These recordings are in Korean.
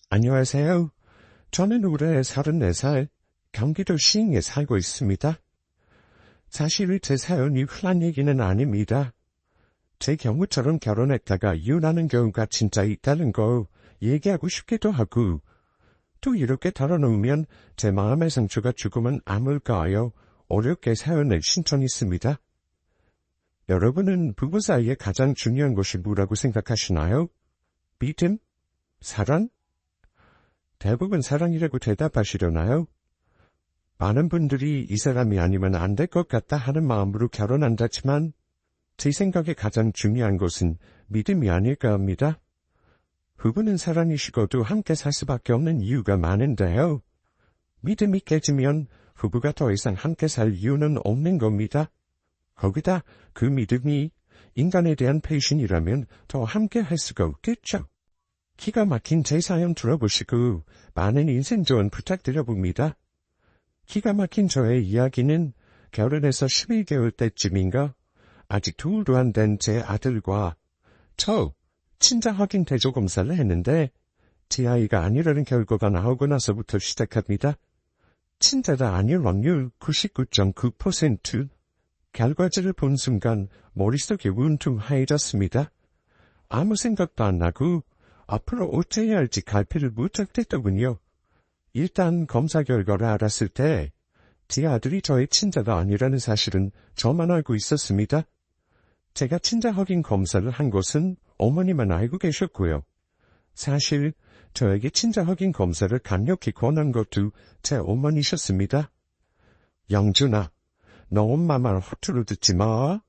안녕하세요. 저는 올해 34살, 경기도 시흥에 살고 있습니다. 사실 제 사연이 흔한 얘기는 아닙니다. 제 경우처럼 결혼했다가 이혼하는 경우가 진짜 있다는 거 얘기하고 싶기도 하고, 또 이렇게 털어놓으면 제 마음의 상처가 조금은 아물까요? 어렵게 사연을 신청했습니다. 여러분은 부부 사이에 가장 중요한 것이 뭐라고 생각하시나요? 믿음? 사랑? 대부분 사랑이라고 대답하시려나요? 많은 분들이 이 사람이 아니면 안 될 것 같다 하는 마음으로 결혼한다지만 제 생각에 가장 중요한 것은 믿음이 아닐까 합니다. 부부는 사랑이시고도 함께 살 수밖에 없는 이유가 많은데요. 믿음이 깨지면 부부가 더 이상 함께 살 이유는 없는 겁니다. 거기다 그 믿음이 인간에 대한 배신이라면 더 함께 할 수가 없겠죠. 기가 막힌 제 사연 들어보시고 많은 인생 조언 부탁드려봅니다. 기가 막힌 저의 이야기는 결혼해서 11개월 때쯤인가 아직 둘도 안 된 제 아들과 저 친자 확인 대조 검사를 했는데 제 아이가 아니라는 결과가 나오고 나서부터 시작합니다. 친자가 아닐 확률 99.9%. 결과지를 본 순간 머릿속이 운퉁하해졌습니다. 아무 생각도 안 나고 앞으로 어째야 할지 갈피를 못하겠더군요. 일단 검사 결과를 알았을 때 제 아들이 저의 친자가 아니라는 사실은 저만 알고 있었습니다. 제가 친자 확인 검사를 한 것은 어머니만 알고 계셨고요. 사실 저에게 친자 확인 검사를 강력히 권한 것도 제 어머니셨습니다. 영준아, 너 엄마 말 허투루 듣지 마.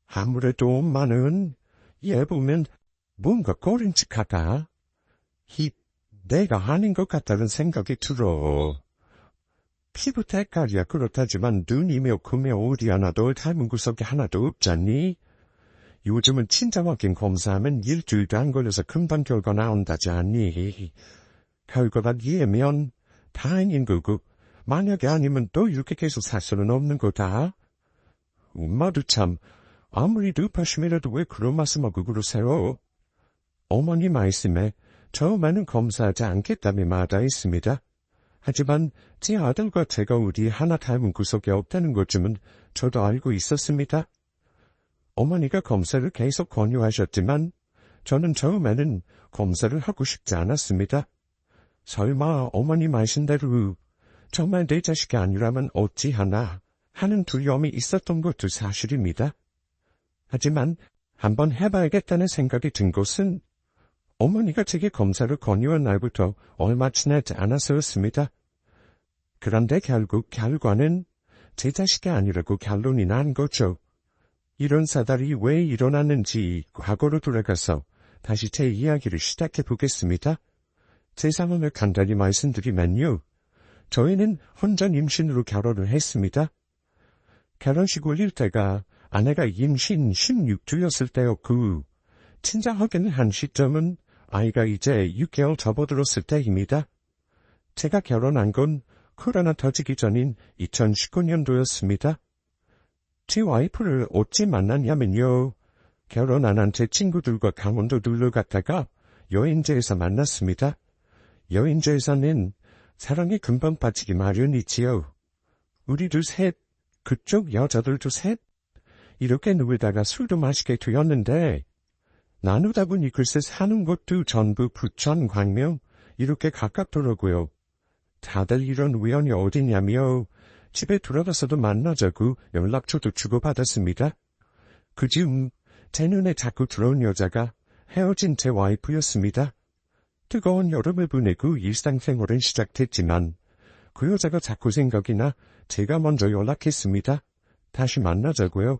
아무래도 엄마는 얘 보면 뭔가 꺼림칙하다. 내가 아닌 것 같다는 생각이 들어. 피부 색깔이야 그렇다지만 눈이며 코며 어디 하나도 닮은 구석이 하나도 없잖니? 요즘은 친자 확인 검사하면 일주일도 안 걸려서 금방 결과 나온다지 않니? 결과가 얘면 다행인 거고 만약에 아니면 또 이렇게 계속 살 수는 없는 거다. 엄마도 참 아무리 늪하심이라도 왜 그런 말씀하고 그러세요? 어머니 말씀에 처음에는 검사하지 않겠다며 마다했습니다. 하지만 제 아들과 제가 우리 하나 닮은 구석이 없다는 것쯤은 저도 알고 있었습니다. 어머니가 검사를 계속 권유하셨지만 저는 처음에는 검사를 하고 싶지 않았습니다. 설마 어머니 말씀대로 정말 내 자식이 아니라면 어찌하나 하는 두려움이 있었던 것도 사실입니다. 하지만 한번 해봐야겠다는 생각이 든 것은 어머니가 제게 검사를 권유한 날부터 얼마 지나지 않아서였습니다. 그런데 결국 결과는 제 자식이 아니라고 결론이 난 거죠. 이런 사달이 왜 일어났는지 과거로 돌아가서 다시 제 이야기를 시작해 보겠습니다. 제 상황을 간단히 말씀드리면요. 저희는 혼전 임신으로 결혼을 했습니다. 결혼식 올릴 때가 아내가 임신 16주였을 때였고 친자 확인을 한 시점은 아이가 이제 6개월 접어들었을 때입니다. 제가 결혼한 건 코로나 터지기 전인 2019년도였습니다. 제 와이프를 어찌 만났냐면요. 결혼 안 한 제 친구들과 강원도 놀러 갔다가 여행지에서 만났습니다. 여행지에서는 사랑이 금방 빠지기 마련이지요. 우리도 셋, 그쪽 여자들도 셋, 이렇게 놀다가 술도 마시게 되었는데 나누다 보니 글쎄 사는 곳도 전부 부천, 광명 이렇게 가깝더라고요. 다들 이런 우연이 어디냐며 집에 돌아가서도 만나자고 연락처도 주고받았습니다. 그중 제 눈에 자꾸 들어온 여자가 헤어진 제 와이프였습니다. 뜨거운 여름을 보내고 일상생활은 시작됐지만 그 여자가 자꾸 생각이 나 제가 먼저 연락했습니다. 다시 만나자고요.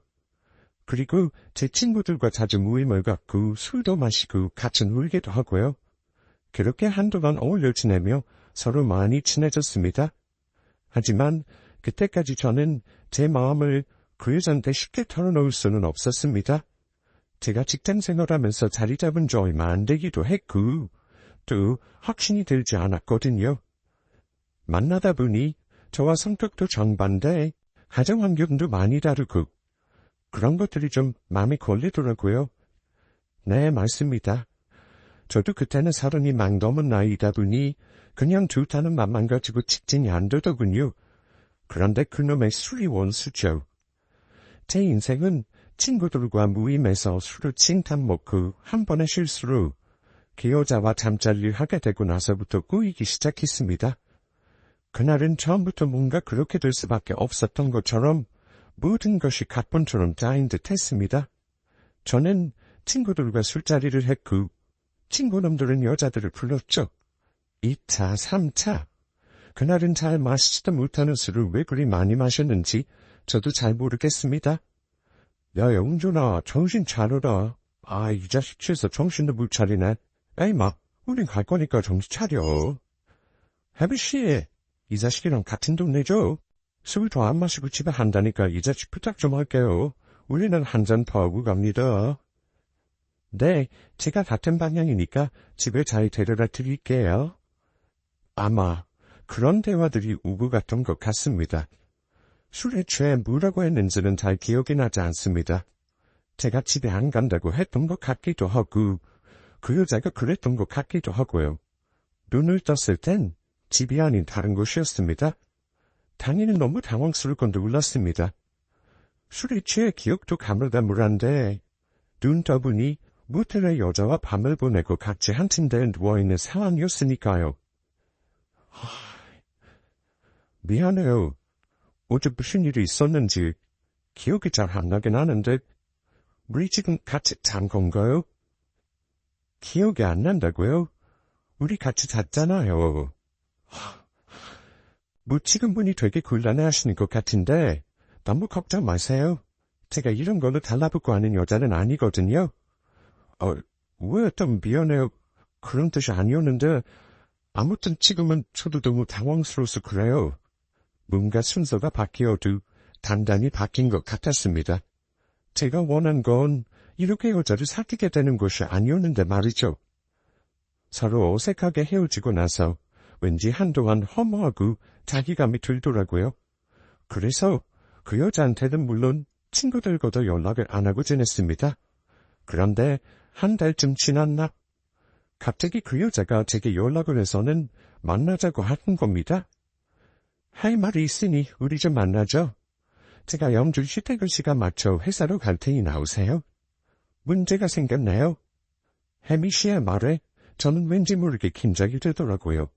그리고 제 친구들과 자주 모임을 갖고 술도 마시고 같이 놀기도 하고요. 그렇게 한동안 어울려 지내며 서로 많이 친해졌습니다. 하지만 그때까지 저는 제 마음을 그 여자한테 쉽게 털어놓을 수는 없었습니다. 제가 직장 생활하면서 자리 잡은 지 얼마 안 되기도 했고 또 확신이 들지 않았거든요. 만나다 보니 저와 성격도 정반대, 가정 환경도 많이 다르고 그런 것들이 좀 마음에 걸리더라고요. 네, 맞습니다. 저도 그때는 30이 막 넘은 나이다 보니 그냥 좋다는 맘만 가지고 직진이 안 되더군요. 그런데 그놈의 술이 원수죠. 제 인생은 친구들과 모임에서 술을 칭탕 먹고 한 번의 실수로 그 여자와 잠자리를 하게 되고 나서부터 꼬이기 시작했습니다. 그날은 처음부터 뭔가 그렇게 될 수밖에 없었던 것처럼 모든 것이 각본처럼 짜인 듯 했습니다. 저는 친구들과 술자리를 했고 친구놈들은 여자들을 불렀죠. 2차, 3차. 그날은 잘 마시지도 못하는 술을 왜 그리 많이 마셨는지 저도 잘 모르겠습니다. 야, 영준아, 정신 차려라. 아, 이 자식 취해서 정신도 못 차리네. 에이, 마, 우린 갈 거니까 정신 차려. 혜비씨, 이 자식이랑 같은 동네죠? 술 더 안 마시고 집에 한다니까 이 자식 부탁 좀 할게요. 우리는 한 잔 더 하고 갑니다. 네, 제가 같은 방향이니까 집에 잘 데려다 드릴게요. 아마 그런 대화들이 오고 갔던 것 같습니다. 술에 취해 뭐라고 했는지는 잘 기억이 나지 않습니다. 제가 집에 안 간다고 했던 것 같기도 하고 그 여자가 그랬던 것 같기도 하고요. 눈을 떴을 땐 집이 아닌 다른 곳이었습니다. 당연히 너무 당황스러울 건데 울었습니다. 술에 취해 기억도 가물가물한데 눈 떠보니 모텔의 여자와 밤을 보내고 같이 한 침대에 누워있는 상황이었으니까요. 미안해요. 어제 무슨 일이 있었는지 기억이 잘 안 나긴 하는데 우리 지금 같이 잔 건가요? 기억이 안 난다고요? 우리 같이 잤잖아요. 뭐 지금 보니 되게 곤란해하시는 것 같은데 너무 걱정 마세요. 제가 이런 걸로 달라붙고 하는 여자는 아니거든요. 왜 좀 미안해요. 그런 뜻이 아니었는데 아무튼 지금은 저도 너무 당황스러워서 그래요. 뭔가 순서가 바뀌어도 단단히 바뀐 것 같았습니다. 제가 원한 건 이렇게 여자를 사귀게 되는 것이 아니었는데 말이죠. 서로 어색하게 헤어지고 나서 왠지 한동안 허무하고 자기감이 들더라고요. 그래서 그 여자한테는 물론 친구들과도 연락을 안 하고 지냈습니다. 그런데 한 달쯤 지났나? 갑자기 그 여자가 제게 연락을 해서는 만나자고 하는 겁니다. 할 말이 있으니 우리 좀 만나죠. 제가 영준씨 퇴근 시간 맞춰 회사로 갈 테니 나오세요. 문제가 생겼나요? 혜미씨의 말에 저는 왠지 모르게 긴장이 되더라고요.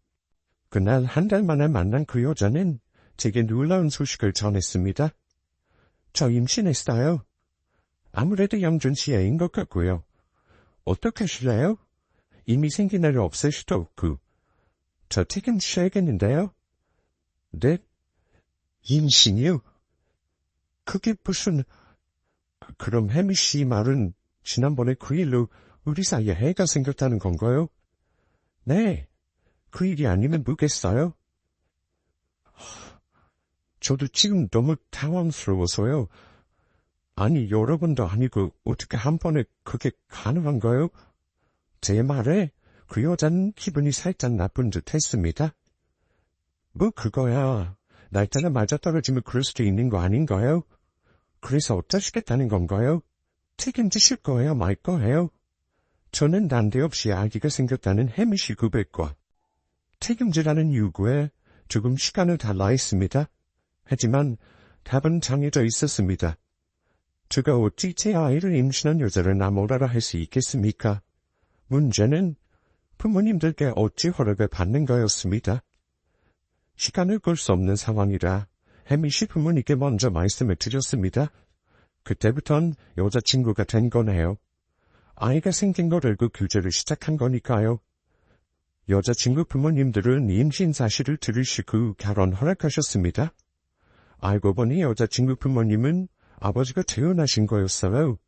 그날 한 달 만에 만난 그 여자는 제게 놀라운 소식을 전했습니다. 저 임신했어요. 아무래도 영준씨 애인 것 같고요. 어떻게 하실래요? 이미 생긴 애를 없앨 수도 없고. 저 책임 져야겠는데요? 네? 임신이요? 그게 무슨... 그럼 혜미씨 말은 지난번에 그 일로 우리 사이에 해가 생겼다는 건가요? 네. 그 일이 아니면 뭐겠어요? 저도 지금 너무 당황스러워서요. 아니, 여러 번도 아니고 어떻게 한 번에 그게 가능한가요? 제 말에 그 여자는 기분이 살짝 나쁜 듯 했습니다. 뭐 그거야. 날짜가 맞아떨어지면 그럴 수도 있는 거 아닌가요? 그래서 어쩌시겠다는 건가요? 책임지실 거예요, 말 거예요? 저는 난데없이 아기가 생겼다는 혜미씨 고백과 책임지라는 요구에 조금 시간을 달라 했습니다. 하지만 답은 정해져 있었습니다. 제가 어찌 제 아이를 임신한 여자를 나무라라 할 수 있겠습니까? 문제는 부모님들께 어찌 허락을 받는 거였습니다. 시간을 끌 수 없는 상황이라 혜미씨 부모님께 먼저 말씀을 드렸습니다. 그때부턴 여자친구가 된 거네요. 아이가 생긴 걸 알고 교제를 시작한 거니까요. 여자친구 부모님들은 임신 사실을 들으시고 결혼 허락하셨습니다. 알고 보니 여자친구 부모님은 아버지가 재혼하신 거였어요.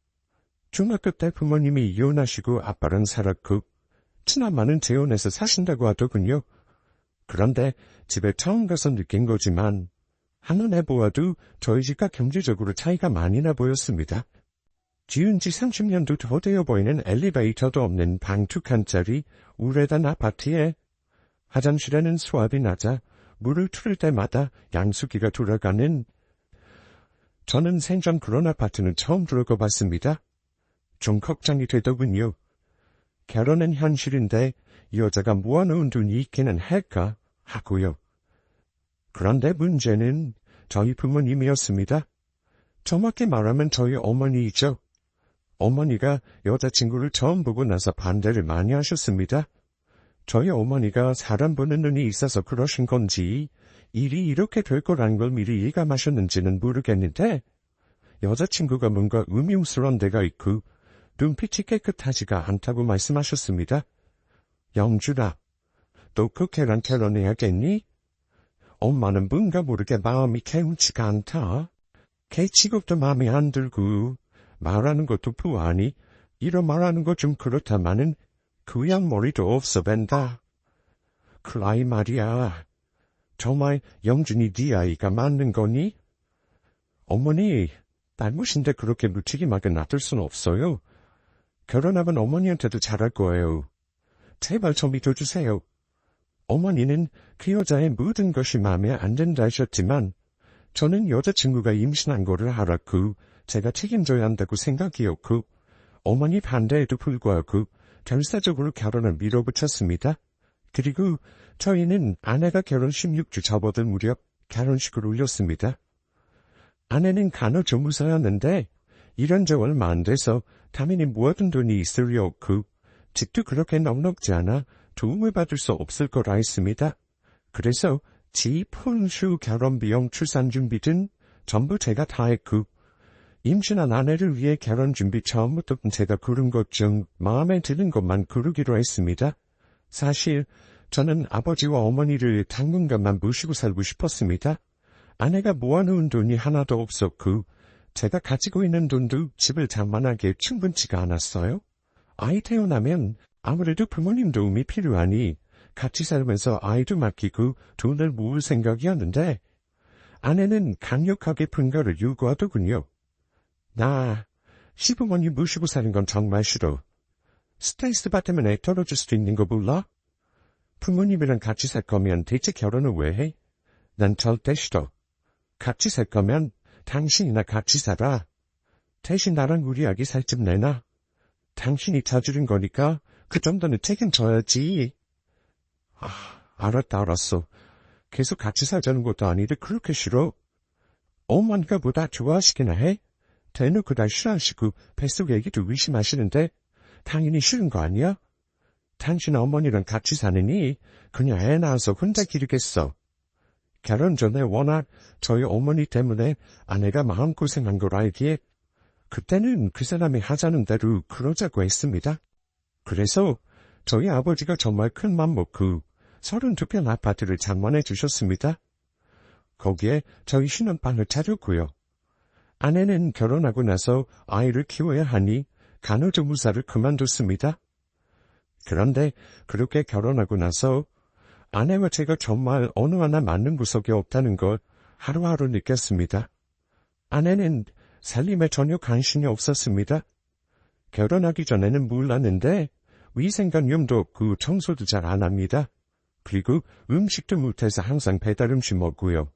중학교 때 부모님이 이혼하시고 아빠랑 살았고 친엄마는 재혼해서 사신다고 하더군요. 그런데 집에 처음 가서 느낀 거지만 한눈에 보아도 저희 집과 경제적으로 차이가 많이 나 보였습니다. 지은 지 30년도 더 되어 보이는 엘리베이터도 없는 방 2칸짜리 우레단 아파트에 화장실에는 수압이 낮아 물을 틀을 때마다 양수기가 돌아가는 저는 생전 그런 아파트는 처음 들어가 봤습니다. 좀 걱정이 되더군요. 결혼은 현실인데 여자가 모아놓은 돈이 있기는 할까 하고요. 그런데 문제는 저희 부모님이었습니다. 정확히 말하면 저희 어머니이죠. 어머니가 여자친구를 처음 보고 나서 반대를 많이 하셨습니다. 저희 어머니가 사람 보는 눈이 있어서 그러신 건지 일이 이렇게 될 거란 걸 미리 예감하셨는지는 모르겠는데 여자친구가 뭔가 음흉스러운 데가 있고 눈빛이 깨끗하지가 않다고 말씀하셨습니다. 영준아, 또 그 걔랑 결혼해야겠니? 엄마는 뭔가 모르게 마음이 개운치가 않다. 걔 직업도 마음에 안 들고 말하는 것도 부하니 이런 말하는 거 좀 그렇다마는 그냥 머리도 없어 벤다. 클라이 말이야. 정말 영준이 네 아이가 맞는 거니? 어머니, 딸못인데 그렇게 무책임하게 놔둘 순 없어요. 결혼하면 어머니한테도 잘할 거예요. 제발 좀 믿어주세요. 어머니는 그 여자의 모든 것이 마음에 안 든다 하셨지만 저는 여자친구가 임신한 거를 알았고 제가 책임져야 한다고 생각이었고 어머니 반대에도 불구하고 결사적으로 결혼을 밀어붙였습니다. 그리고 저희는 아내가 결혼 16주 접어든 무렵 결혼식을 올렸습니다. 아내는 간호조무사였는데 일한 지 얼마 안 돼서 당연히 모아둔 돈이 있을 리 없고 집도 그렇게 넉넉지 않아 도움을 받을 수 없을 거라 했습니다. 그래서 집, 혼수, 결혼비용, 출산준비 등 전부 제가 다 했고 임신한 아내를 위해 결혼준비 처음부터 제가 고른 것 중 마음에 드는 것만 고르기로 했습니다. 사실 저는 아버지와 어머니를 당분간만 모시고 살고 싶었습니다. 아내가 모아놓은 돈이 하나도 없었고 제가 가지고 있는 돈도 집을 장만하기에 충분치가 않았어요. 아이 태어나면 아무래도 부모님 도움이 필요하니 같이 살면서 아이도 맡기고 돈을 모을 생각이었는데 아내는 강력하게 분가를 요구하더군요. 나 시부모님 모시고 사는 건 정말 싫어. 스트레스 받으면 애 떨어질 수도 있는 거 몰라? 부모님이랑 같이 살 거면 대체 결혼을 왜 해? 난 절대 싫어. 같이 살 거면 당신이나 같이 살아. 대신 나랑 우리 아기 살 집 내놔. 당신이 자주는 거니까 그 정도는 책임져야지. 알았어. 계속 같이 살자는 것도 아닌데 그렇게 싫어? 엄마가 보다 좋아하시기나 해? 대놓고 날 싫어하시고 뱃속 애기도 의심하시는데 당연히 싫은 거 아니야? 당신 어머니랑 같이 사느니 그냥 애 낳아서 혼자 기르겠어. 결혼 전에 워낙 저희 어머니 때문에 아내가 마음고생한 걸 알기에 그때는 그 사람이 하자는 대로 그러자고 했습니다. 그래서 저희 아버지가 정말 큰 맘 먹고 32평 아파트를 장만해 주셨습니다. 거기에 저희 신혼방을 차렸고요. 아내는 결혼하고 나서 아이를 키워야 하니 간호조무사를 그만뒀습니다. 그런데 그렇게 결혼하고 나서 아내와 제가 정말 어느 하나 맞는 구석이 없다는 걸 하루하루 느꼈습니다. 아내는 살림에 전혀 관심이 없었습니다. 결혼하기 전에는 몰랐는데 위생관념도 없고 청소도 잘 안 합니다. 그리고 음식도 못해서 항상 배달 음식 먹고요.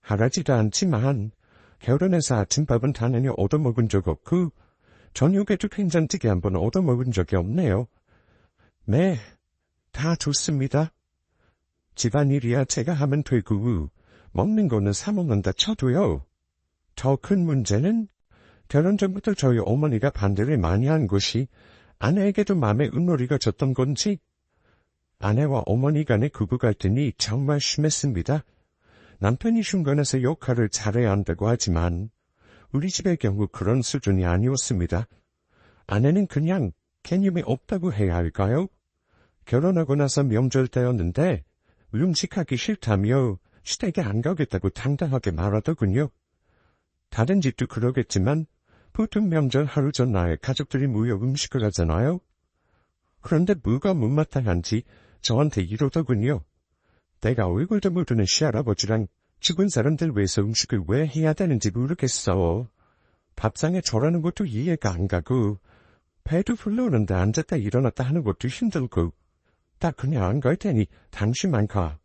하라지도 않지만 결혼해서 아침밥은 당연히 얻어먹은 적 없고 저녁에도 된장찌개 한 번 얻어먹은 적이 없네요. 네, 다 좋습니다. 집안일이야 제가 하면 되고 먹는 거는 사 먹는다 쳐도요. 더 큰 문제는 결혼 전부터 저희 어머니가 반대를 많이 한 것이 아내에게도 마음의 응어리가 졌던 건지 아내와 어머니 간의 부부 갈등이 정말 심했습니다. 남편이 흉건해서 역할을 잘해야 한다고 하지만 우리 집의 경우 그런 수준이 아니었습니다. 아내는 그냥 개념이 없다고 해야 할까요? 결혼하고 나서 명절 때였는데 음식하기 싫다며 시댁에 안 가겠다고 당당하게 말하더군요. 다른 집도 그러겠지만 보통 명절 하루 전날 가족들이 모여 음식을 하잖아요. 그런데 뭐가 못마땅한지 저한테 이러더군요. 내가 얼굴도 모르는 시할아버지랑 죽은 사람들 위해서 음식을 왜 해야 되는지 모르겠어. 밥상에 절하는 것도 이해가 안 가고 배도 불러오는데 앉았다 일어났다 하는 것도 힘들고 나 그냥 안 갈 테니 당신만 가.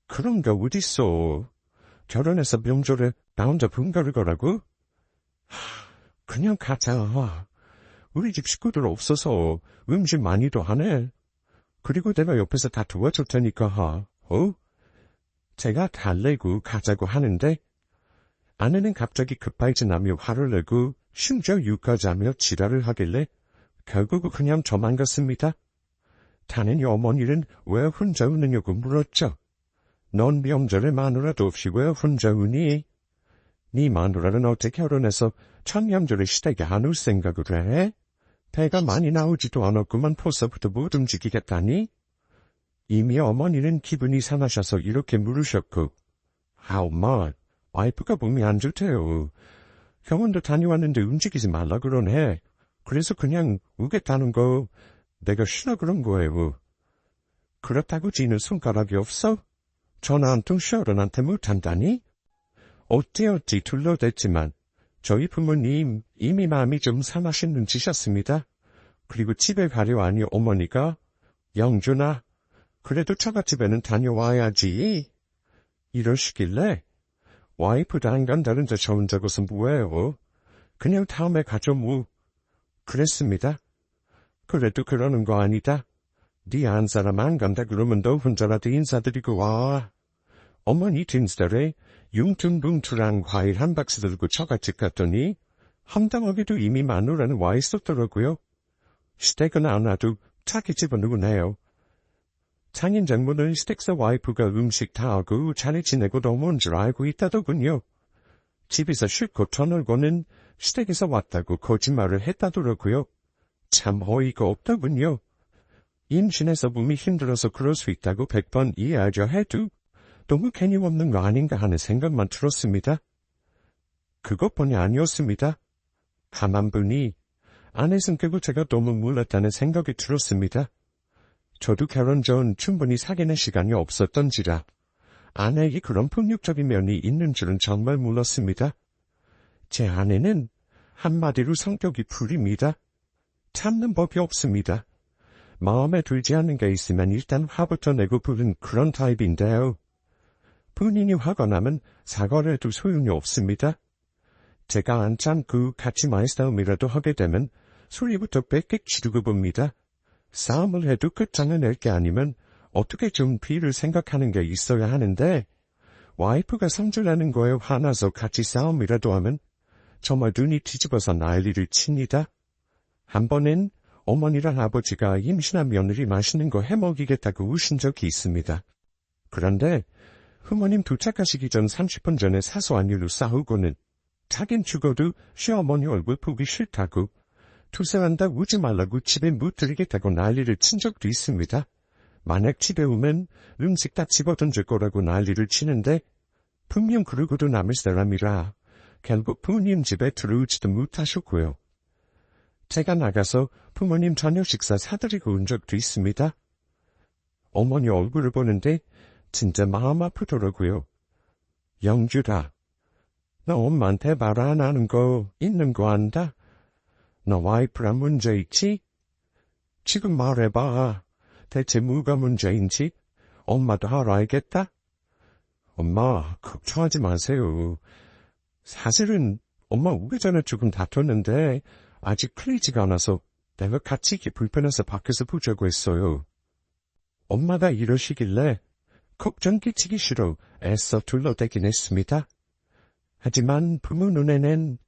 그런 거 어딨어. 결혼해서 명절에 나 혼자 분가를 거라고? 그냥 가자. 우리 집 식구들 없어서 음식 많이도 하네. 그리고 내가 옆에서 다 도와줄 테니까 제가 달래고 가자고 하는데 아내는 갑자기 급발진하며 화를 내고 심지어 육아자며 지랄을 하길래 결국 그냥 저만 갔습니다. 당연히 어머니는 왜 혼자 우느냐고 물었죠. 넌 명절에 마누라도 없이 왜 혼자 우니? 네 마누라는 어떻게 결혼해서 천명절에 시댁에 안 올 생각을 해? 배가 많이 나오지도 않았구만 벌써부터 못 움직이겠다니? 이미 어머니는 기분이 상하셔서 이렇게 물으셨고, 엄마, 와이프가 몸이 안 좋대요. 병원도 다녀왔는데 움직이지 말라 그러네. 그래서 그냥 우겠다는 거 내가 싫어 그런 거예요. 그렇다고 지는 손가락이 없어? 전화 한 통 셔런한테 못한다니? 어찌어찌 둘러댔지만 저희 부모님 이미 마음이 좀 상하신 눈치셨습니다. 그리고 집에 가려하니 어머니가 영준아, 그래도 처갓집에는 다녀와야지. 이러시길래 와이프도 안 간다는데 저 혼자 가서 뭐해요. 그냥 다음에 가죠 뭐. 그랬습니다. 그래도 그러는 거 아니다. 네 안 사람 안 간다 그러면 너 혼자라도 인사드리고 와. 어머니 딘스달에 융퉁붕퉁한 과일 한 박스 들고 처갓집 갔더니 황당하게도 이미 마누라는 와 있었더라고요. 시댁은 안 와도 자기 집은 누구네요. 장인 장모는 시댁에서 와이프가 음식 다 하고 잘 지내고 넘어온 줄 알고 있다더군요. 집에서 실컷 터널고는 시댁에서 왔다고 거짓말을 했다더라고요. 참 어이가 없더군요. 임신해서 몸이 힘들어서 그럴 수 있다고 100번 이해하려 해도 너무 괜히 없는 거 아닌가 하는 생각만 들었습니다. 그것뿐이 아니었습니다. 가만 보니 아내 성격을 제가 너무 몰랐다는 생각이 들었습니다. 저도 결혼 전 충분히 사귀는 시간이 없었던지라 아내에게 그런 폭력적인 면이 있는 줄은 정말 몰랐습니다. 제 아내는 한마디로 성격이 불입니다. 참는 법이 없습니다. 마음에 들지 않는 게 있으면 일단 화부터 내고 부른 그런 타입인데요. 본인이 화가 나면 사과를 해도 소용이 없습니다. 제가 안 참고 같이 말싸움이라도 하게 되면 소리부터 빽빽 지르고 봅니다. 싸움을 해도 끝장을 낼 게 아니면 어떻게 좀 비를 생각하는 게 있어야 하는데 와이프가 성질내는 거에 화나서 같이 싸움이라도 하면 정말 눈이 뒤집어서 난리를 칩니다. 한 번은 어머니랑 아버지가 임신한 며느리 맛있는 거 해먹이겠다고 우신 적이 있습니다. 그런데 부모님 도착하시기 전 30분 전에 사소한 일로 싸우고는 자긴 죽어도 시어머니 얼굴 보기 싫다고 투세한다 우지 말라고 집에 못 들이겠다고 난리를 친 적도 있습니다. 만약 집에 오면 음식 다 집어던질 거라고 난리를 치는데 분명 그러고도 남을 사람이라 결국 부모님 집에 들어오지도 못하셨고요. 제가 나가서 부모님 저녁 식사 사드리고 온 적도 있습니다. 어머니 얼굴을 보는데 진짜 마음 아프더라고요. 영주라, 너 엄마한테 말 안 하는 거 있는 거 안다? 너 와이프랑 문제 있지? 지금 말해봐. 대체 뭐가 문제인지 엄마도 알아야겠다? 엄마, 걱정하지 마세요. 사실은 엄마 오기 전에 조금 다퉜는데 아직 풀리지가 않아서 내가 같이 불편해서 밖에서 보자고 했어요. 엄마가 이러시길래 걱정 끼치기 싫어 애써 둘러대긴 했습니다. 하지만 부모 눈에는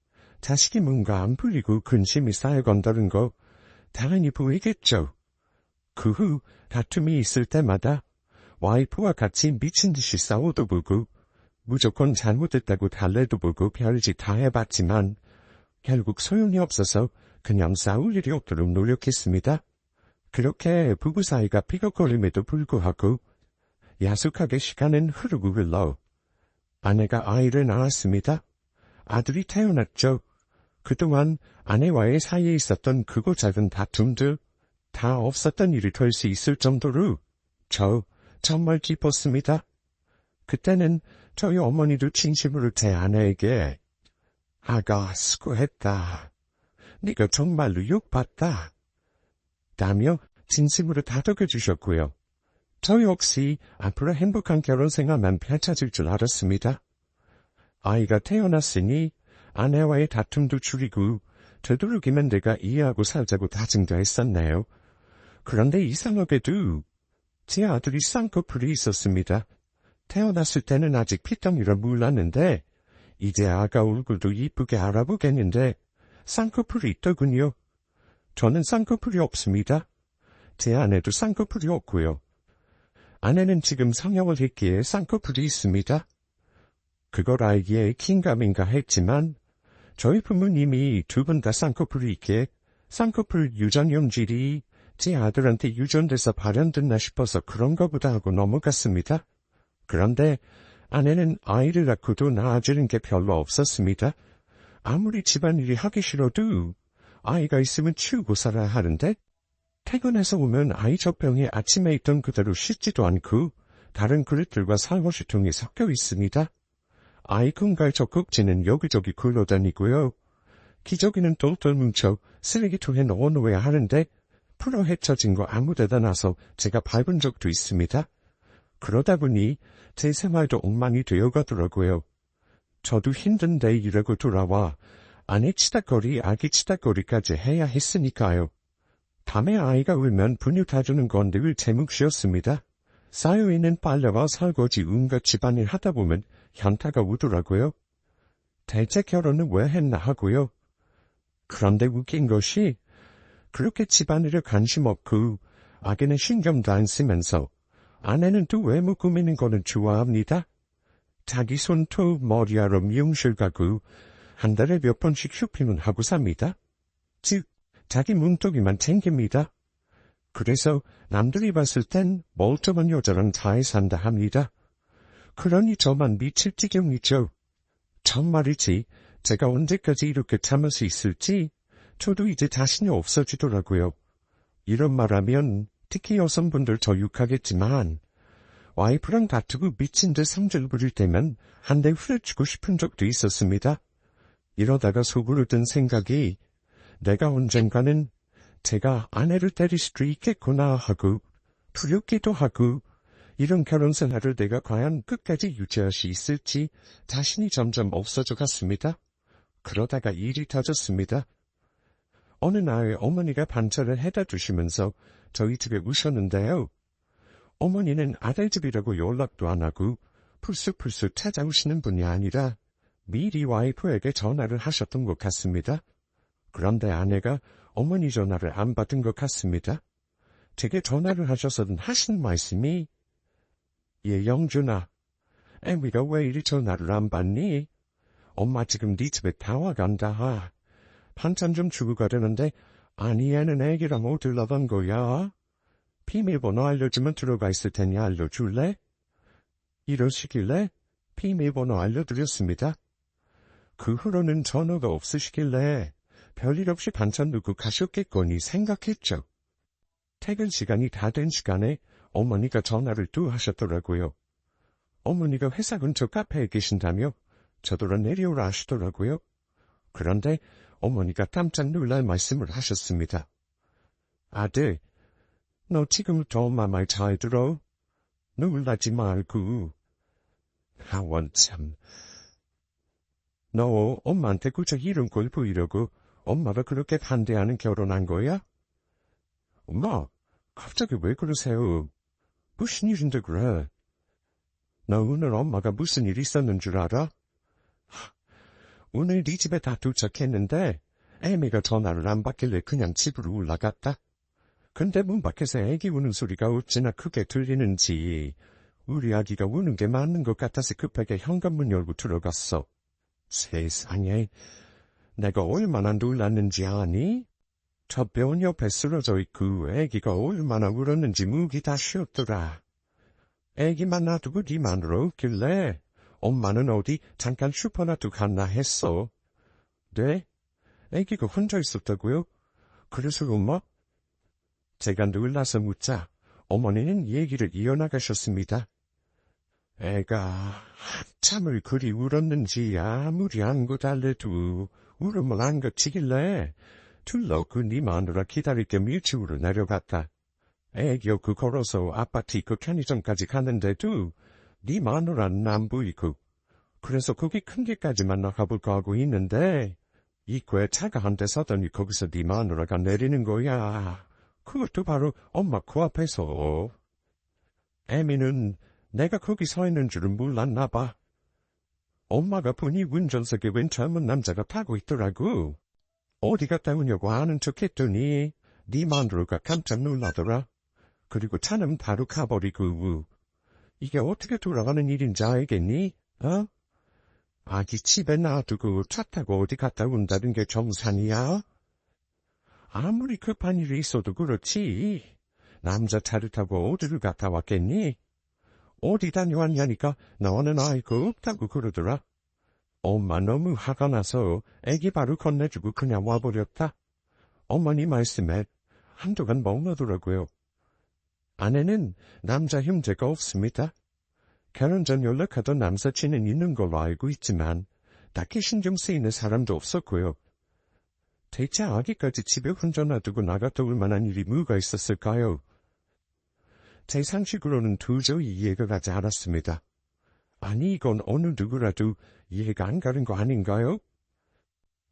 자식이 뭔가 안 풀리고 근심이 쌓여간다는 거 당연히 보이겠죠. 그 후 다툼이 있을 때마다 와이프와 같이 미친 듯이 싸워도 보고 무조건 잘못했다고 달래도 보고 별짓 다 해봤지만 결국 소용이 없어서 그냥 싸울 일이 없도록 노력했습니다. 그렇게 부부 사이가 삐걱거림에도 불구하고 야속하게 시간은 흐르고 흘러 아내가 아이를 낳았습니다. 아들이 태어났죠. 그동안 아내와의 사이에 있었던 크고 작은 다툼들 다 없었던 일이 될 수 있을 정도로 저 정말 기뻤습니다. 그때는 저희 어머니도 진심으로 제 아내에게 아가 수고했다. 네가 정말로 욕봤다. 라며 진심으로 다독여 주셨고요. 저 역시 앞으로 행복한 결혼 생활만 펼쳐질 줄 알았습니다. 아이가 태어났으니 아내와의 다툼도 줄이고 되도록이면 내가 이해하고 살자고 다짐도 했었네요. 그런데 이상하게도 제 아들이 쌍꺼풀이 있었습니다. 태어났을 때는 아직 피덩이라 몰랐는데 이제 아가 얼굴도 이쁘게 알아보겠는데 쌍꺼풀이 있더군요. 저는 쌍꺼풀이 없습니다. 제 아내도 쌍꺼풀이 없고요. 아내는 지금 성형을 했기에 쌍꺼풀이 있습니다. 그걸 알기에 긴가민가 했지만 저희 부모님이 두 분 다 쌍꺼풀이 있기에 쌍꺼풀 유전염질이 제 아들한테 유전돼서 발현됐나 싶어서 그런가 보다 하고 넘어갔습니다. 그런데 아내는 아이를 낳고도 나아지는 게 별로 없었습니다. 아무리 집안일이 하기 싫어도 아이가 있으면 치우고 살아야 하는데 퇴근해서 오면 아이 젖병에 아침에 있던 그대로 씻지도 않고 다른 그릇들과 살머시통이 섞여 있습니다. 아이 금갈 젖꼭지는 여기저기 굴러다니고요. 기저귀는 똘똘 뭉쳐 쓰레기통에 넣어놓아야 하는데 풀어 헤쳐진 거 아무데나 놔서 제가 밟은 적도 있습니다. 그러다 보니 제 생활도 엉망이 되어가더라고요. 저도 힘든데 일하고 돌아와 아내 치닥거리, 아기 치닥거리까지 해야 했으니까요. 밤에 아이가 울면 분유 타주는 건 늘 제 몫이었습니다. 쌓여있는 빨래와 설거지 온갖 집안일 하다 보면 현타가 오더라고요. 대체 결혼은 왜 했나 하고요. 그런데 웃긴 것이 그렇게 집안일에 관심 없고 아기는 신경도 안 쓰면서 아내는 또 외모 꾸미는 거는 좋아합니다. 자기 손톱 머리하러 미용실 가고 한 달에 몇 번씩 쇼핑은 하고 삽니다. 즉 자기 문턱이만 챙깁니다. 그래서 남들이 봤을 땐 멀쩡한 여자랑 잘 산다 합니다. 그러니 저만 미칠 지경이죠. 정말이지 제가 언제까지 이렇게 참을 수 있을지 저도 이제 자신이 없어지더라고요. 이런 말하면 특히 여성분들 더 욕하겠지만 와이프랑 다투고 미친 듯 성질 부릴 때면 한 대 후려치고 싶은 적도 있었습니다. 이러다가 속으로 든 생각이 내가 언젠가는 제가 아내를 때릴 수도 있겠구나 하고 두렵기도 하고 이런 결혼 생활을 내가 과연 끝까지 유지할 수 있을지 자신이 점점 없어져 갔습니다. 그러다가 일이 터졌습니다. 어느 날 어머니가 반찬을 해다 주시면서 저희 집에 오셨는데요. 어머니는 아들 집이라고 연락도 안 하고 풀쑥풀쑥 찾아오시는 분이 아니라 미리 와이프에게 전화를 하셨던 것 같습니다. 그런데 아내가 어머니 전화를 안 받은 것 같습니다. 제게 전화를 하셔서는 하신 말씀이 예, 영준아, 애미가 왜 이리 전화를 안 받니? 엄마 지금 네 집에 다 와간다. 반찬 좀 주고 가려는데 아니 얘는 애기랑 어딜 나간 거야? 비밀번호 알려주면 들어가 있을 테니 알려줄래? 이러시길래 비밀번호 알려드렸습니다. 그 후로는 전화가 없으시길래 별일 없이 반찬 넣고 가셨겠거니 생각했죠. 퇴근 시간이 다 된 시간에 어머니가 전화를 또 하셨더라고요. 어머니가 회사 근처 카페에 계신다며 저더러 내려오라 하시더라고요. 그런데 어머니가 깜짝 놀랄 말씀을 하셨습니다. 아들, 너 지금부터 엄마 말 잘 들어. 놀라지 말고. 하원 참. 너 엄마한테 구적 이런 걸 보이려고 엄마가 그렇게 반대하는 결혼한 거야? 엄마, 갑자기 왜 그러세요? 무슨 일인데 그래? 너 오늘 엄마가 무슨 일 있었는 줄 알아? 오늘 네 집에 다 도착했는데 애미가 전화를 안 받길래 그냥 집으로 올라갔다. 근데 문 밖에서 애기 우는 소리가 어찌나 크게 들리는지 우리 아기가 우는 게 맞는 것 같아서 급하게 현관문 열고 들어갔어. 세상에, 내가 얼마나 놀랐는지 아니? 저 병 옆에 쓰러져 있고 애기가 얼마나 울었는지 목이 다 쉬었더라. 애기만 놔두고 네 마누라 없길래 엄마는 어디 잠깐 슈퍼나도 갔나 했어. 네? 애기가 혼자 있었다고요? 그래서 엄마? 제가 놀라서 묻자 어머니는 얘기를 이어나가셨습니다. 애가 한참을 그리 울었는지 아무리 안고 달래도 울음을 안 그치길래 둘러그 네 마누라 기다릴 겸 1층으로 내려갔다. 애기 없고 걸어서 아파트 입구 편의점까지 가는데도 네 마누라는 안 보이고 그래서 거기 큰 길까지만 나가볼까 하고 있는데 이과에 차가 한 대 서더니 거기서 네 마누라가 내리는 거야. 그것도 바로 엄마 코앞에서. 애미는 내가 거기 서 있는 줄은 몰랐나 봐. 엄마가 보니 운전석에 웬 젊은 남자가 타고 있더라고. 어디 갔다 오냐고 아는 척했더니 네 마누라가 깜짝 놀라더라. 그리고 차는 바로 가버리고. 이게 어떻게 돌아가는 일인지 알겠니? 어? 아기 집에 놔두고 차 타고 어디 갔다 온다는 게 정상이야? 아무리 급한 일이 있어도 그렇지. 남자 차를 타고 어디를 갔다 왔겠니? 어디 다녀왔냐니까 너는 알고 없다고 그러더라. 엄마 너무 화가 나서 애기 바로 건네주고 그냥 와버렸다. 어머니 말씀에 한동안 멍하더라고요. 아내는 남자 형제가 없습니다. 결혼 전 연락하던 남사친은 있는 걸로 알고 있지만 딱히 신경 쓰이는 사람도 없었고요. 대체 아기까지 집에 혼자 놔두고 나갔다 올 만한 일이 뭐가 있었을까요? 제 상식으로는 도저히 이해가 가지 않았습니다. 아니 이건 어느 누구라도 이해가 안 가는 거 아닌가요?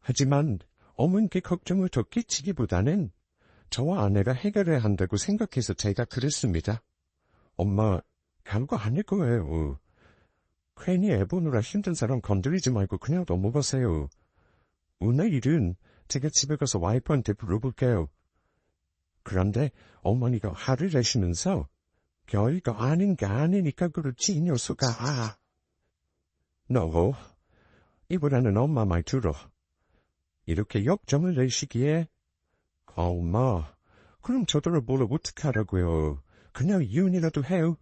하지만 어머니께 걱정을 더 끼치기보다는 저와 아내가 해결해야 한다고 생각해서 제가 그랬습니다. 엄마, 별거 아닐 거예요. 괜히 애 보느라 힘든 사람 건드리지 말고 그냥 넘어가세요. 오늘 일은 제가 집에 가서 와이프한테 물어볼게요. 그런데 어머니가 화를 내시면서 별거 아닌 게 아니니까 그렇지 이 녀석아. 너 이번에는 엄마 말 들어. 이렇게 역정을 내시기에 엄마, 그럼 저더러 뭘 어떡하라고요. 그냥 이혼이라도 해요.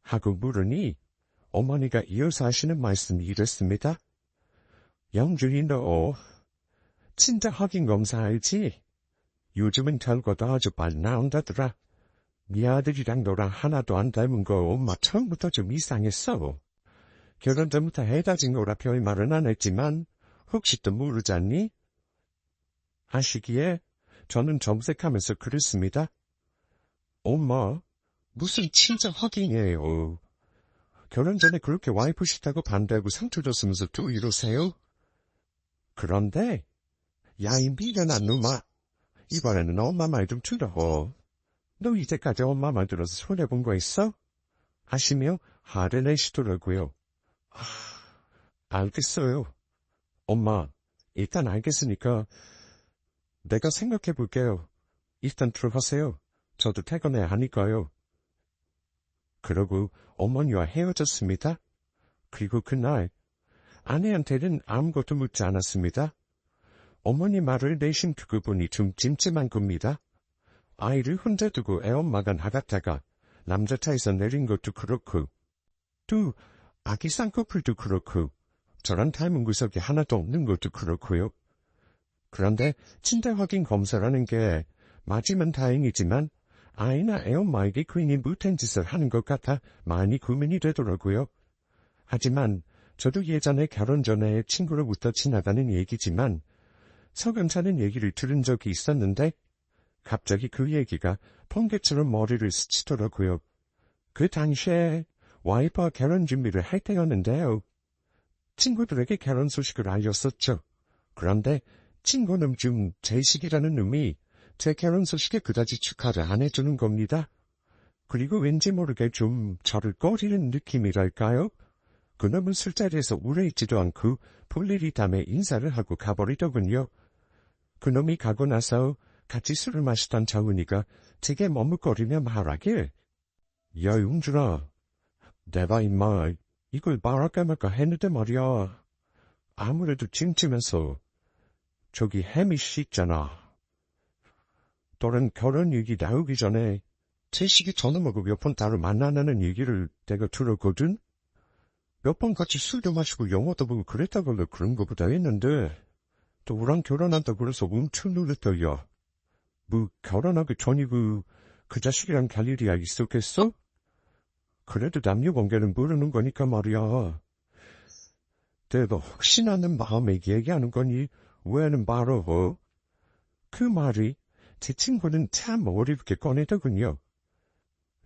하고 물으니 어머니가 이어서 하시는 말씀이 이랬습니다. 영준이 너 진짜 확인검사 알지? 요즘은 결과도 아주 빨리 나온다더라. 네 아들이랑 너랑 하나도 안 닮은 거 엄마 처음부터 좀 이상했어. 결혼 전부터 해다진 거라 별 말은 안 했지만 혹시 또 모르잖니? 하시기에 저는 정색하면서 그랬습니다. 엄마, 무슨 친자 확인이에요. 결혼 전에 그렇게 와이프 싫다고 반대하고 상처 줬으면서 또 이러세요? 그런데 야 이 미련한 놈아, 이번에는 엄마 말 좀 들어. 너 이제까지 엄마 말 들어서 손해본 거 있어? 하시며 화를 내시더라고요. 알겠어요. 엄마, 일단 알겠으니까 내가 생각해 볼게요. 일단 들어가세요. 저도 퇴근해야 하니까요. 그러고 어머니와 헤어졌습니다. 그리고 그날 아내한테는 아무것도 묻지 않았습니다. 어머니 말을 내심 듣고 보니 좀 찜찜한 겁니다. 아이를 혼자 두고 애엄마가 나갔다가 남자 차에서 내린 것도 그렇고 또 아기 쌍꺼풀도 그렇고 저랑 닮은 구석이 하나도 없는 것도 그렇고요. 그런데 친자 확인 검사라는 게 맞으면 다행이지만 아이나 애엄마에게 괜히 못한 짓을 하는 것 같아 많이 고민이 되더라고요. 하지만 저도 예전에 결혼 전에 친구로부터 지나가는 얘기지만 석연찮은 얘기를 들은 적이 있었는데 갑자기 그 얘기가 번개처럼 머리를 스치더라고요. 그 당시에 와이프와 결혼 준비를 할 때였는데요. 친구들에게 결혼 소식을 알렸었죠. 그런데 친구는 중 제식이라는 놈이 제 결혼 소식에 그다지 축하를 안 해주는 겁니다. 그리고 왠지 모르게 좀 저를 꺼리는 느낌이랄까요? 그놈은 술자리에서 오래 있지도 않고 볼 일이 담에 인사를 하고 가버리더군요. 그놈이 가고 나서 같이 술을 마시던 정은이가 제게 머뭇거리며 말하길, 야 용준아, 내가 임마 이걸 말할까 말까 했는데 말이야. 아무래도 찜찜해서 저기 혜미 씨 있잖아. 너는 결혼 얘기 나오기 전에 채식이 저놈하고 몇 번 따로 만나는 얘기를 내가 들었거든? 몇 번 같이 술도 마시고 영화도 보고 그랬다길래 그런 거보다 했는데 또 우랑 결혼한다고 그래서 엄청 놀랬더야. 뭐 결혼하기 전이고 그 자식이랑 갈 일이야 있었겠어? 그래도 남녀관계는 모르는 거니까 말이야. 내가 혹시나 하는 마음에 얘기하는 거니 왜는 말어? 그 말이 제 친구는 참 어렵게 꺼내더군요.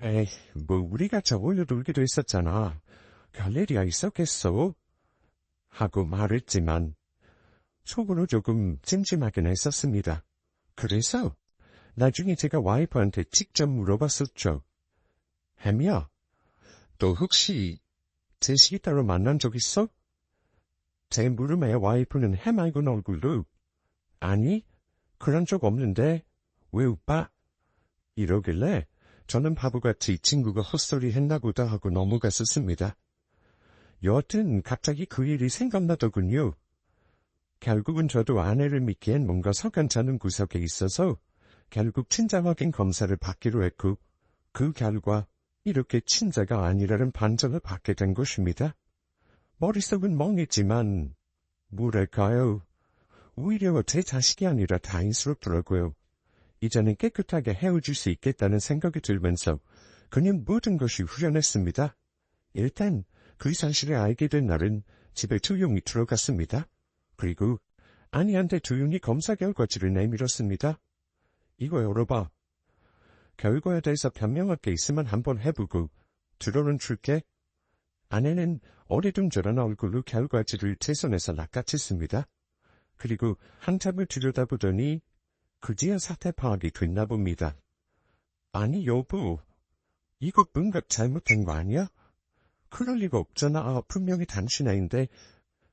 에이, 뭐 우리가 저울려 놀기도 했었잖아. 갈 일이야 있었겠어? 하고 말했지만 속으로 조금 찜찜하긴 했었습니다. 그래서 나중에 제가 와이프한테 직접 물어봤었죠. 햄이야, 너 혹시 제식이 따로 만난 적 있어? 제 물음에 와이프는 해맑은 얼굴로 아니, 그런 적 없는데 왜 오빠? 이러길래 저는 바보같이 친구가 헛소리 했나 보다 하고 넘어갔었습니다. 여하튼 갑자기 그 일이 생각나더군요. 결국은 저도 아내를 믿기엔 뭔가 석연찮은 구석에 있어서 결국 친자 확인 검사를 받기로 했고 그 결과 이렇게 친자가 아니라는 판정을 받게 된 것입니다. 머릿속은 멍했지만 뭐랄까요. 오히려 제 자식이 아니라 다행스럽더라고요. 이제는 깨끗하게 헤어질 수 있겠다는 생각이 들면서 그냥 모든 것이 후련했습니다. 일단 그 사실을 알게 된 날은 집에 조용히 들어갔습니다. 그리고 아내한테 조용히 검사 결과지를 내밀었습니다. 이거 열어봐. 결과에 대해서 변명할 게 있으면 한번 해보고 들어는 줄게. 아내는 어리둥절한 얼굴로 결과지를 제 손에서 낚아챘습니다. 그리고 한참을 들여다보더니 그제야 사태 파악이 됐나 봅니다. 아니 여보, 이거 뭔가 잘못된 거 아니야? 그럴 리가 없잖아. 분명히 당신 애인데.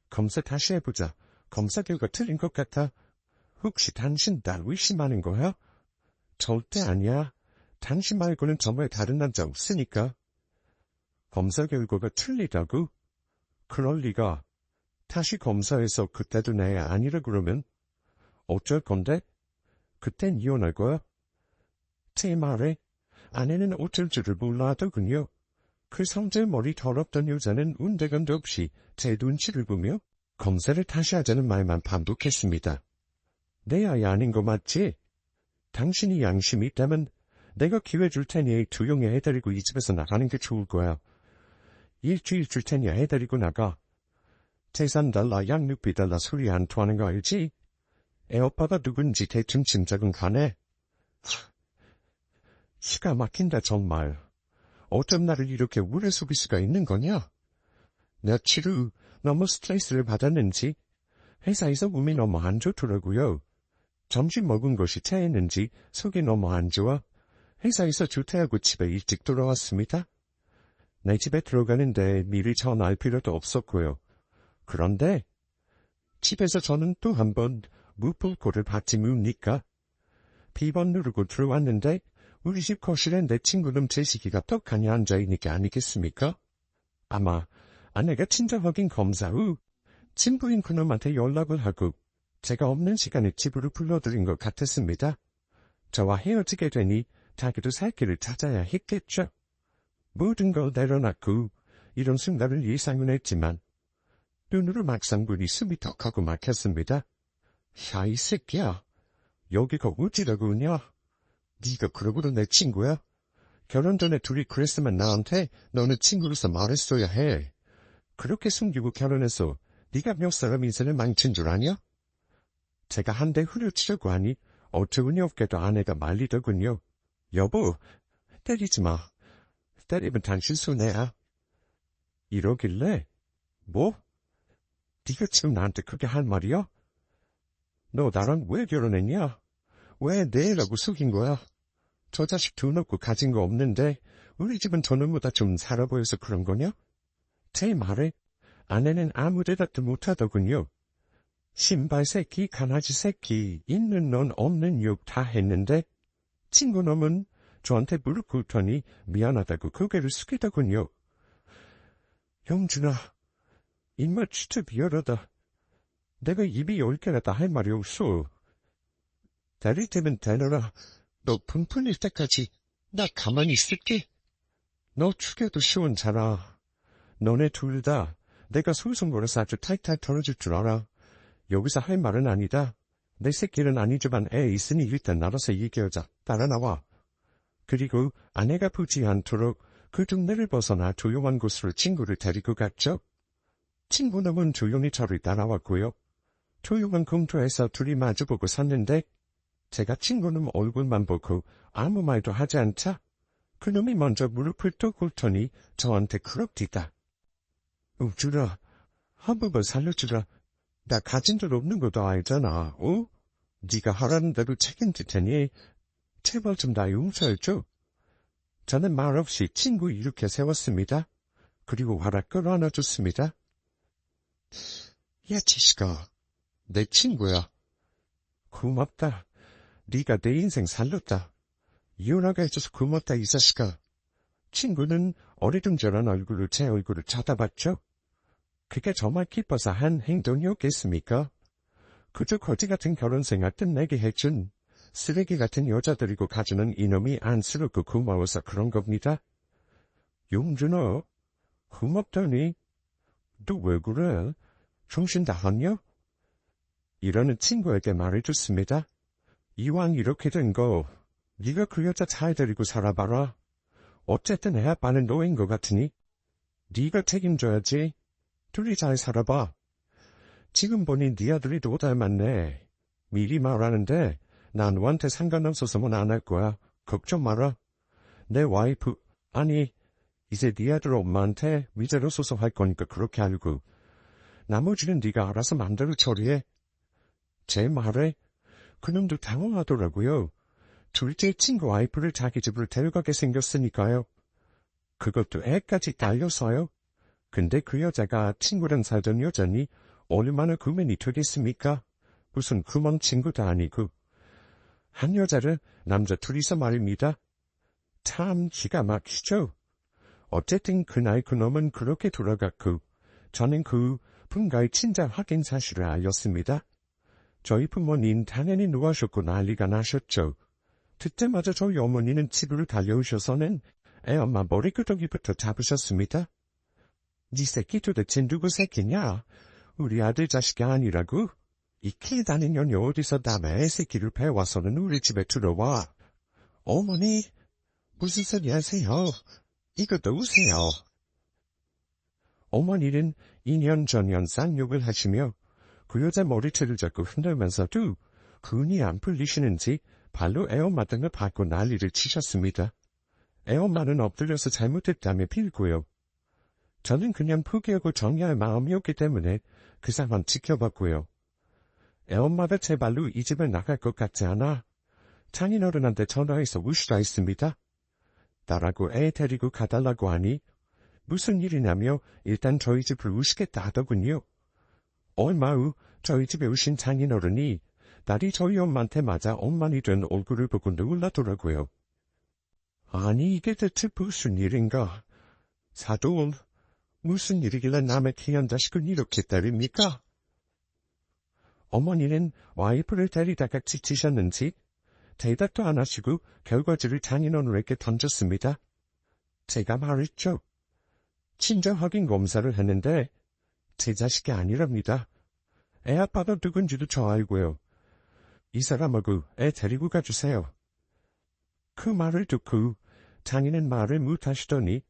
검사 다시 해보자. 검사 결과 틀린 것 같아. 혹시 당신 날 의심하는 거야? 절대 아니야. 당신 말고는 정말 다른 남자 없으니까. 검사 결과가 틀리다고? 그럴 리가. 다시 검사해서 그때도 내 아니라 그러면 어쩔 건데? 그땐 이혼할 거야? 제 말에 아내는 어쩔 줄을 몰라 하더군요. 그 성질머리 더럽던 여자는 운대감도 없이 제 눈치를 보며 검사를 다시 하자는 말만 반복했습니다. 내 아이 아닌 거 맞지? 당신이 양심이 있다면 내가 기회 줄 테니 조용히 해드리고 이 집에서 나가는 게 좋을 거야. 일주일 줄 테니 해드리고 나가. 재산 달라 양육비 달라 소리 안 통하는 거 알지? 애 오빠가 누군지 대충 짐작은 가네. 기가 막힌다 정말. 어쩜 나를 이렇게 오래 속일 수가 있는 거냐? 며칠 후 너무 스트레스를 받았는지 회사에서 몸이 너무 안 좋더라고요. 점심 먹은 것이 체했는지 속이 너무 안 좋아 회사에서 조퇴하고 집에 일찍 돌아왔습니다. 내 집에 들어가는데 미리 전화할 필요도 없었고요. 그런데 집에서 저는 또 한 번 무불고를 받지 뭡니까? 비번 누르고 들어왔는데 우리 집 거실에 내 친구놈 제식이가 떡하니 앉아있는 게 아니겠습니까? 아마 아내가 친자 확인 검사 후 친부인 그놈한테 연락을 하고 제가 없는 시간에 집으로 불러들인 것 같았습니다. 저와 헤어지게 되니 자기도 살 길을 찾아야 했겠죠. 모든 걸 내려놨고 이런 순간을 예상은 했지만 눈으로 막상 보니 숨이 턱하고 막혔습니다. 야, 이 새끼야. 여기가 어디라고 그냐? 네가 그러고도 내 친구야? 결혼 전에 둘이 그랬으면 나한테 너는 친구로서 말했어야 해. 그렇게 숨기고 결혼해서 네가 몇 사람 인생을 망친 줄 아냐? 제가 한 대 후려치려고 하니 어처구니 없게도 아내가 말리더군요. 여보, 때리지 마. 때리면 당신 손해야. 이러길래 뭐? 네가 지금 나한테 그렇게 할 말이야? 너 나랑 왜 결혼했냐? 왜 내라고 속인 거야? 저 자식 돈 없고 가진 거 없는데 우리 집은 저놈보다 좀 살아 보여서 그런 거냐? 제 말에 아내는 아무 대답도 못하더군요. 신발 새끼, 강아지 새끼, 있는 넌 없는 욕 다 했는데 친구놈은 저한테 무릎 꿇더니 미안하다고 고개를 숙이더군요. 영준아, 입맛 진짜 미안하다. 내가 입이 10개라다 할 말이 없어. 다리 되면 되너라. 너 분풀릴 때까지 나 가만히 있을게. 너 죽여도 시원찮아. 너네 둘 다 내가 소송 걸어서 아주 탈탈 털어줄 줄 알아. 여기서 할 말은 아니다. 내 새끼는 아니지만 애 있으니 일단 나눠서 얘기하자. 따라 나와. 그리고 아내가 보지 않도록 그 동네를 벗어나 조용한 곳으로 친구를 데리고 갔죠. 친구놈은 조용히 저를 따라왔고요. 조용한 공터에서 둘이 마주보고 섰는데 제가 친구놈 얼굴만 보고 아무 말도 하지 않자 그놈이 먼저 무릎을 또 꿇더니 저한테 그럭디다. 우주라, 한 번만 살려주라. 나 가진 적 없는 것도 알잖아, 어? 네가 하라는 대로 책임질 테니 제발 좀 나 용서해줘. 저는 말없이 친구 이렇게 세웠습니다. 그리고 화락 끌어안아줬습니다. 야, 지식아, 내 친구야. 고맙다. 네가 내 인생 살렸다. 이혼하게 해줘서 고맙다, 이 자식아. 친구는 어리둥절한 얼굴로 제 얼굴을 쳐다봤죠. 그게 정말 기뻐서 한 행동이었겠습니까? 그저 거지 같은 결혼 생활 끝내게 해준 쓰레기 같은 여자들이고 가주는 이놈이 안쓰럽고 고마워서 그런 겁니다. 용준아, 고맙다니. 너 왜 그래? 정신 나갔냐? 이러는 친구에게 말해줬습니다. 이왕 이렇게 된 거, 네가 그 여자 잘 데리고 살아봐라. 어쨌든 애 아빠는 너인 것 같으니 네가 책임져야지. 둘이 잘 살아봐. 지금 보니 네 아들이 너 닮았네. 미리 말하는데 난 너한테 상관없어서는 안 할 거야. 걱정 마라. 내 와이프, 아니 이제 네 아들 엄마한테 위자료 소송할 거니까 그렇게 알고. 나머지는 네가 알아서 마음대로 처리해. 제 말에 그놈도 당황하더라고요. 둘째 친구 와이프를 자기 집으로 데려가게 생겼으니까요. 그것도 애까지 딸려서요. 근데 그 여자가 친구랑 살던 여자니 얼마나 구면이 되겠습니까? 무슨 구멍 친구도 아니고. 한 여자를 남자 둘이서 말입니다. 참 기가 막히죠. 어쨌든 그날 그놈은 그렇게 돌아갔고 저는 그 분가의 친자 확인 사실을 알렸습니다. 저희 부모님 당연히 노하셨고 난리가 나셨죠. 그때마저 저희 어머니는 집으로 달려오셔서는 애 엄마 머리끄덕이부터 잡으셨습니다. 네 새끼 도대체 누구 새끼냐? 우리 아들 자식이 아니라고? 이 키 다닌 년이 어디서 남의 애 새끼를 배워서는 우리 집에 들어와. 어머니, 무슨 소리 하세요? 이것도 우세요. 어머니는 2년 전년 쌍욕을 하시며 그 여자 머리채를 잡고 흔들면서도 근이 안 풀리시는지 발로 애엄마 등을 밟고 난리를 치셨습니다. 애엄마는 엎드려서 잘못했다며 빌고요. 저는 그냥 포기하고 정리할 마음이었기 때문에 그 상황 지켜봤고요. 애엄마가 제 발로 이 집을 나갈 것 같지 않아 장인어른한테 전화해서 우시라 했습니다. 나라고 애 데리고 가달라고 하니 무슨 일이냐며 일단 저희 집을 우시겠다 하더군요. 얼마 후 저희 집에 오신 장인어른이 딸이 저희 엄마한테 맞아 엄마니 된 얼굴을 보고 놀라더라고요. 아니 이게 대체 무슨 일인가? 사돈, 무슨 일이길래 남의 귀한 자식을 이렇게 때립니까? 어머니는 와이프를 때리다가 지치셨는지 대답도 안 하시고 결과지를 장인어른에게 던졌습니다. 제가 말했죠. 친정 확인 검사를 했는데 제 자식이 아니랍니다. 애 아빠가 누군지도 저 알고요. 이 사람하고 애 데리고 가주세요. 그 말을 듣고 장인은 말을 못하시더니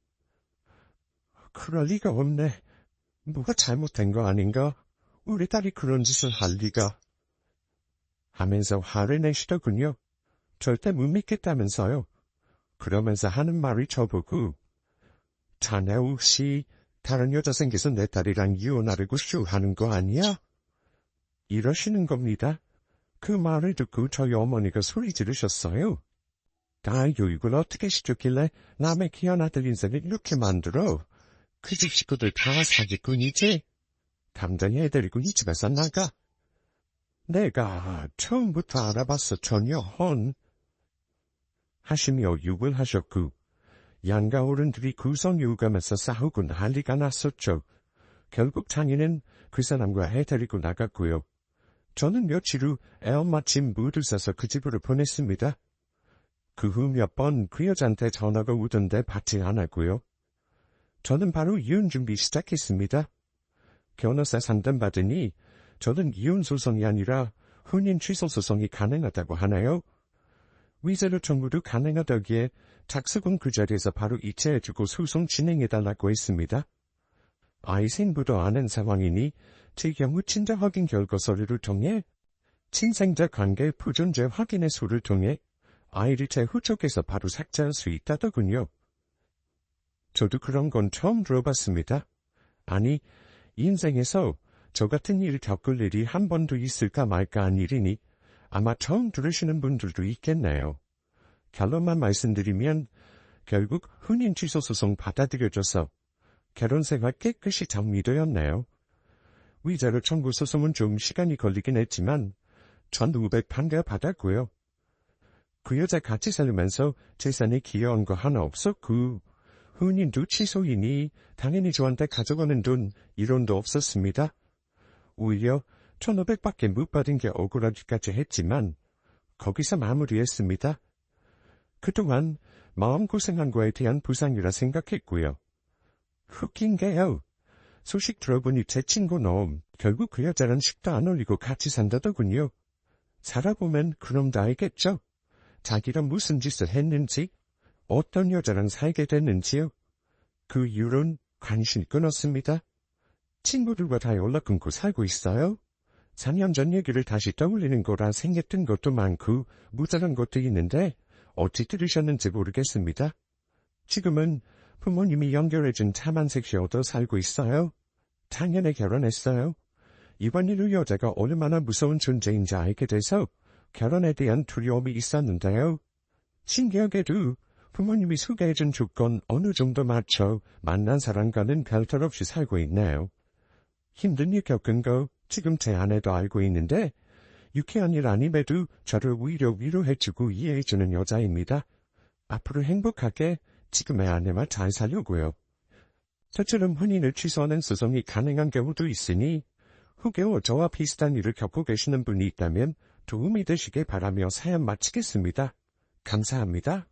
그럴 리가 없네. 뭐가 잘못된 거 아닌가? 우리 딸이 그런 짓을 할 리가. 하면서 화를 내시더군요. 절대 못 믿겠다면서요. 그러면서 하는 말이 저보고 자네 혹시 다른 여자 생겨서 내 딸이랑 이혼하려고 쇼하는 거 아니야? 이러시는 겁니다. 그 말을 듣고 저희 어머니가 소리 지르셨어요. 다 요육을 어떻게 시켰길래 남의 귀한 아들 인생을 이렇게 만들어? 그 집 식구들 다 사기꾼이지? 당장 애 데리고 이 집에서 나가. 내가 처음부터 알아봤어 전혀 헌. 하시며 욕을 하셨고 양가 어른들이 구성유감에서 싸우고 난리가 났었죠. 결국 장인은 그 사람과 애 데리고 나갔고요. 저는 며칠 후 애엄마 짐 모두 싸서 그 집으로 보냈습니다. 그 후 몇 번 그 여자한테 전화가 오던데 받지 않았고요. 저는 바로 이혼 준비 시작했습니다. 변호사 상담받으니 저는 이혼 소송이 아니라 혼인 취소 소송이 가능하다고 하나요? 위자료 청구도 가능하다기에 작수군 그 자리에서 바로 이체해주고 소송 진행해달라고 했습니다. 아이 생부도 아는 상황이니 제 경우 친자 확인 결과 서류를 통해 친생자 관계 보존제 확인의 소를 통해 아이를 제 후쪽에서 바로 삭제할 수 있다더군요. 저도 그런 건 처음 들어봤습니다. 아니, 인생에서 저 같은 일 겪을 일이 한 번도 있을까 말까 한 일이니 아마 처음 들으시는 분들도 있겠네요. 결론만 말씀드리면 결국 혼인 취소 소송 받아들여져서 결혼 생활 깨끗이 정리되었네요. 위자료 청구 소송은 좀 시간이 걸리긴 했지만 1,500 판결 받았고요. 그 여자 같이 살면서 재산에 기여한 거 하나 없었고 혼인도 취소이니 당연히 저한테 가져가는 돈 1원도 없었습니다. 오히려 1,500밖에 못 받은 게 억울하기까지 했지만 거기서 마무리했습니다. 그동안 마음고생한 거에 대한 보상이라 생각했고요. 웃긴 게요. 소식 들어보니 제 친구 놈 결국 그 여자랑 식도 안 올리고 같이 산다더군요. 살아보면 그놈 다 알겠죠. 자기가 무슨 짓을 했는지, 어떤 여자랑 살게 됐는지요. 그 이후론 관심 끊었습니다. 친구들과 다 연락 끊고 살고 있어요. 4년 전 얘기를 다시 떠올리는 거라 생겼던 것도 많고 무자란 것도 있는데 어찌 들으셨는지 모르겠습니다. 지금은 부모님이 연결해준 차만색 여도 살고 있어요. 작년에 결혼했어요. 이번 일로 여자가 얼마나 무서운 존재인지 알게 돼서 결혼에 대한 두려움이 있었는데요. 신기하게도 부모님이 소개해준 조건 어느 정도 맞춰 만난 사람과는 별탈 없이 살고 있네요. 힘든 일 겪은 거 지금 제 아내도 알고 있는데 유쾌한 일 아님에도 저를 오히려 위로해주고 이해해주는 여자입니다. 앞으로 행복하게 지금의 아내와 잘 살려고요. 저처럼 혼인을 취소하는 소송이 가능한 경우도 있으니 혹여 저와 비슷한 일을 겪고 계시는 분이 있다면 도움이 되시길 바라며 사연 마치겠습니다. 감사합니다.